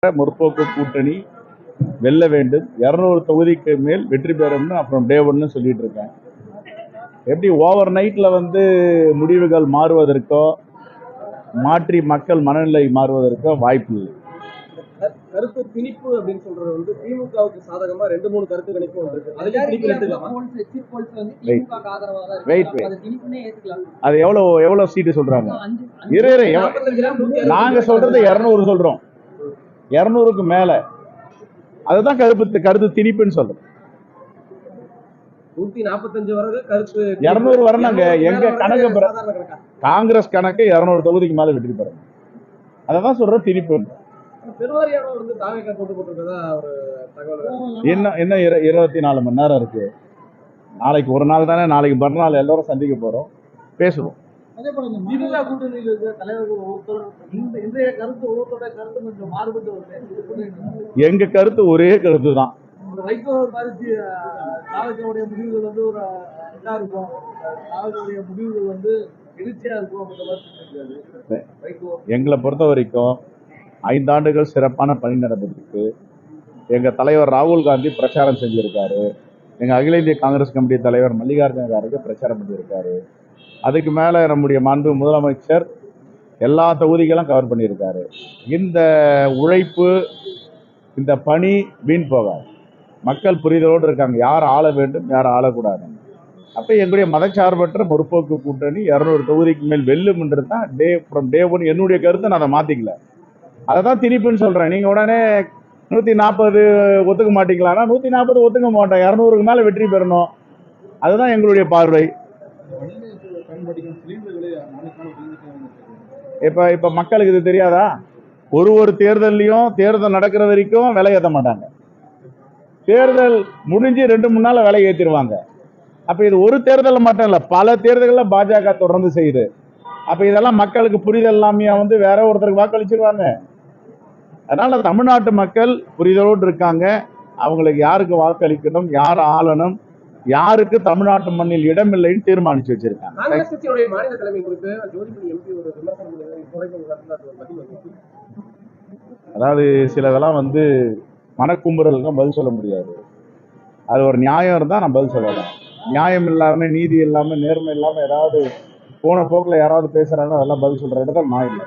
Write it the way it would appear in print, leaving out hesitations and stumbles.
முற்போக்கு கூட்டணி வெல்ல வேண்டும், 200 தொகுதிக்கு மேல் வெற்றி பெறும்னு அப்புறம் டே ஒன்னு சொல்லிட்டு இருக்கேன். எப்படி ஓவர் நைட்ல முடிவுகள் மாறுவதற்கோ மாற்றி மக்கள் மனநிலை மாறுவதற்கோ வாய்ப்பு இல்லை. கருத்து திணிப்பு அப்படின்னு சொல்றது திமுகவுக்கு சாதகமா 2-3 கருத்து கணிப்பு வந்திருக்கு. அது எவ்வளவு சீட்டு சொல்றாங்க? நாங்க சொல்றது 200 சொல்றோம், 200க்கு மேல. அதுதான் கருத்து திணிப்புன்னு சொல்றோம். 145 வரை கருத்து 200 வரணுங்க. எங்க கணக்கு காங்கிரஸ் கணக்கு 200 தொகுதிக்கு மேல வெற்றி பெறும். அதான் சொல்ற திணிப்பு. என்ன 24 மணி நேரம் இருக்கு. நாளைக்கு ஒரு நாள் தானே, நாளைக்கு மறுநாள் எல்லாரும் சந்திக்க போறோம், பேசுவோம். எங்க கருத்து ஒரே கருத்து தான். எங்களை பொறுத்த வரைக்கும் 5 ஆண்டுகள் சிறப்பான பணி நடந்திருக்கு. எங்க தலைவர் ராகுல் காந்தி பிரச்சாரம் செஞ்சிருக்காரு. எங்க அகில இந்திய காங்கிரஸ் கமிட்டி தலைவர் மல்லிகார்ஜுன கார்கே பிரச்சாரம் பண்ணியிருக்காரு. அதுக்கு மேல நம்முடைய மாண்பு முதலமைச்சர் எல்லா தொகுதிகளும் கவர் பண்ணியிருக்காரு. இந்த உழைப்பு, இந்த பணி வீண் போகாது. மக்கள் புரிதலோடு இருக்காங்க, யார் ஆள வேண்டும், யார் ஆளக்கூடாது. அப்ப எங்களுடைய மதச்சார்பற்ற முற்போக்கு கூட்டணி 200 தொகுதிக்கு மேல் வெல்லும் என்று தான் டே ஒன் என்னுடைய கருத்தை நான் அதை மாத்திக்கல. அதை தான் திணிப்புன்னு சொல்றேன். நீங்க உடனே 140 ஒத்துக்க மாட்டீங்களான்னா 140 ஒத்துக்க மாட்டோம், 200க்கு மேல வெற்றி பெறணும். அதுதான் எங்களுடைய பார்வை. இப்ப மக்களுக்கு இது தெரியாதா? ஒரு தேர்தலையும் தேர்தல் நடக்கிற வரைக்கும் விலை ஏற்ற மாட்டாங்க. தேர்தல் முடிஞ்சு 2-3 நாள் விலை ஏற்றிடுவாங்க. அப்ப இது ஒரு தேர்தல் மட்டும் இல்ல, பல தேர்தல்கள் பாஜக தொடர்ந்து செய்யுது. அப்ப இதெல்லாம் மக்களுக்கு புரிதல் இல்லாம வேற ஒருத்தருக்கு வாக்களிச்சிருவாங்க. அதனால தமிழ்நாட்டு மக்கள் புரிதலோடு இருக்காங்க. அவங்களுக்கு யாருக்கு வாக்களிக்கணும், யார் ஆளணும், யாருக்கு தமிழ்நாட்டு மண்ணில் இடம் இல்லைன்னு தீர்மானிச்சு வச்சிருக்காங்க. அதாவது சிலதெல்லாம் மனக்குமுறல் பதில் சொல்ல முடியாது. அது ஒரு நியாயம் இருந்தா நான் பதில் சொல்லலாம். நியாயம் இல்லாம, நீதி இல்லாம, நேர்மை இல்லாம ஏதாவது போன போக்குல யாராவது பேசுறாங்க, அதெல்லாம் பதில் சொல்ற இடத்துல நான் இல்லை.